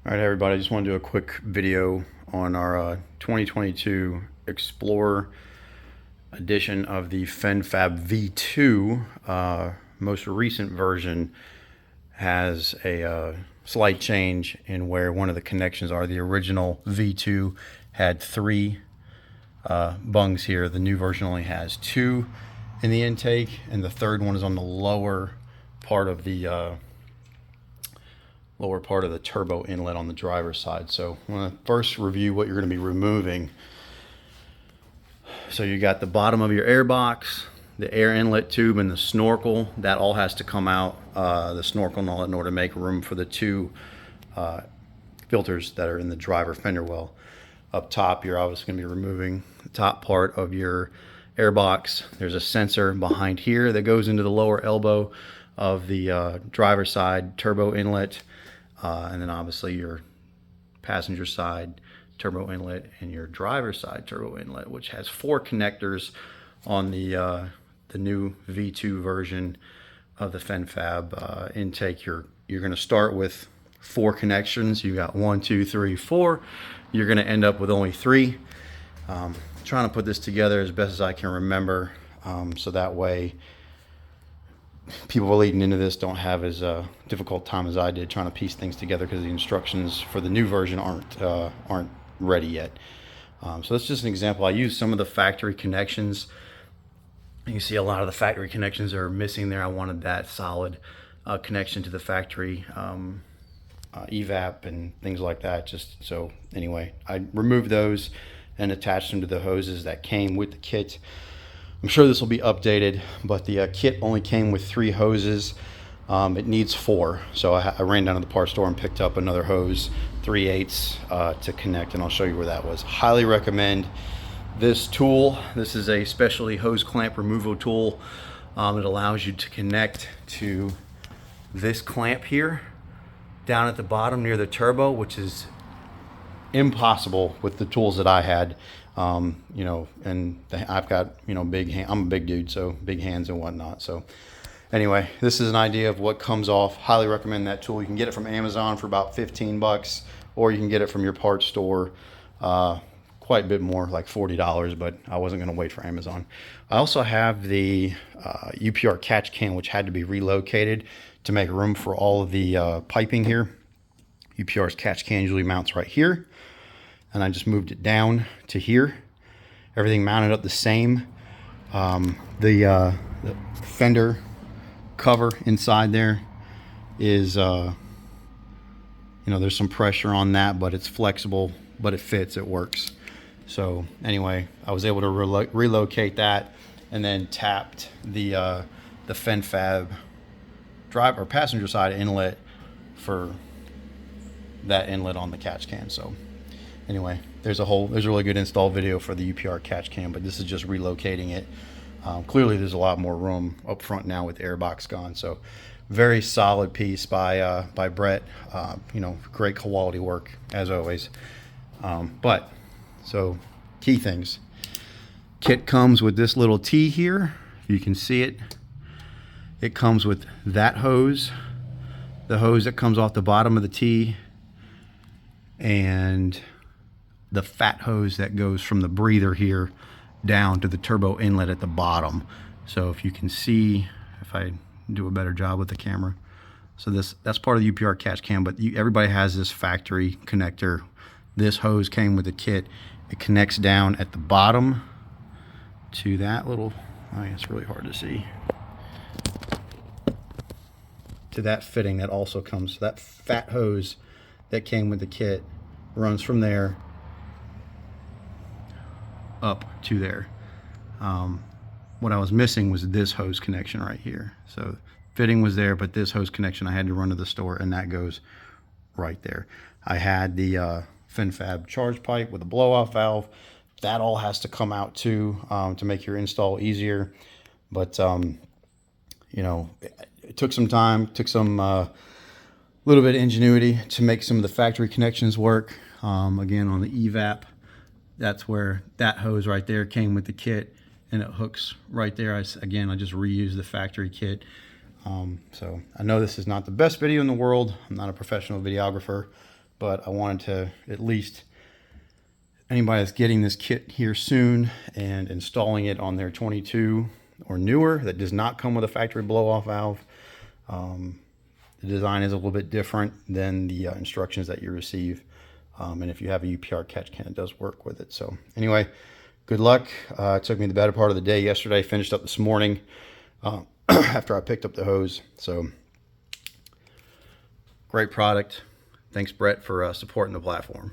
All right, everybody, I just want to do a quick video on our 2022 Explorer edition of the FENFAB V2. Most recent version has a slight change in where one of the connections are. The original V2 had three bungs here. The new version only has two in the intake, and the third one is on the lower part of the turbo inlet on the driver's side. So I want to first review what you're going to be removing. So you got the bottom of your air box, the air inlet tube, and the snorkel. That all has to come out, the snorkel and all, in order to make room for the two filters that are in the driver fender well. Up top, you're obviously going to be removing the top part of your air box. There's a sensor behind here that goes into the lower elbow of the driver's side turbo inlet. And then obviously your passenger side turbo inlet and your driver's side turbo inlet, which has four connectors on the new V2 version of the FENFAB intake. You're going to start with four connections. You got 1, 2, 3, 4. You're going to end up with only three. Trying to put this together as best as I can remember, so that way people leading into this don't have as difficult time as I did trying to piece things together, because the instructions for the new version aren't ready yet. So that's just an example. I used some of the factory connections. You can see a lot of the factory connections are missing there. I wanted that solid connection to the factory evap and things like that. Just so anyway, I removed those and attached them to the hoses that came with the kit. I'm sure this will be updated, but the kit only came with 3 hoses. It needs 4, so I ran down to the parts store and picked up another hose, 3/8 to connect, and I'll show you where that was. Highly recommend this tool. This is a specialty hose clamp removal tool. It allows you to connect to this clamp here down at the bottom near the turbo, which is impossible with the tools that I had. You know, and I've got, you know, big hand. I'm a big dude, so big hands and whatnot. So anyway, this is an idea of what comes off. Highly recommend that tool. You can get it from Amazon for about 15 bucks, or you can get it from your parts store, quite a bit more, like $40, but I wasn't going to wait for Amazon. I also have the UPR catch can, which had to be relocated to make room for all of the piping here. UPR's catch can usually mounts right here, and I just moved it down to here. Everything mounted up the same. The fender cover inside there is, you know, there's some pressure on that, but it's flexible, but it fits, it works. So anyway, I was able to relocate that, and then tapped the FENFAB driver or passenger side inlet for that inlet on the catch can. So anyway, there's a really good install video for the UPR catch can, but this is just relocating it. Clearly there's a lot more room up front now with the airbox gone. So very solid piece by Brett. You know, great quality work as always. But so key things. Kit comes with this little T here. You can see it. It comes with that hose, the hose that comes off the bottom of the T, and the fat hose that goes from the breather here down to the turbo inlet at the bottom. So if you can see, if I do a better job with the camera, so that's part of the UPR catch can, but everybody has this factory connector. This hose came with the kit. It connects down at the bottom to that little, oh, it's really hard to see, to that fitting that also comes. That fat hose that came with the kit runs from there up to there. What I was missing was this hose connection right here. So fitting was there, but this hose connection I had to run to the store, and that goes right there. I had the FENFAB charge pipe with a blow-off valve. That all has to come out too, to make your install easier. But you know, it took some time, took some little bit of ingenuity to make some of the factory connections work. Again, on the evap, that's where that hose right there came with the kit, and it hooks right there. I just reused the factory kit. So I know this is not the best video in the world. I'm not a professional videographer, but I wanted to at least, anybody that's getting this kit here soon and installing it on their 22 or newer that does not come with a factory blow-off valve, the design is a little bit different than the instructions that you receive. And if you have a UPR catch can, it does work with it. So anyway, good luck. It took me the better part of the day yesterday, finished up this morning after I picked up the hose. So great product. Thanks, Brett, for supporting the platform.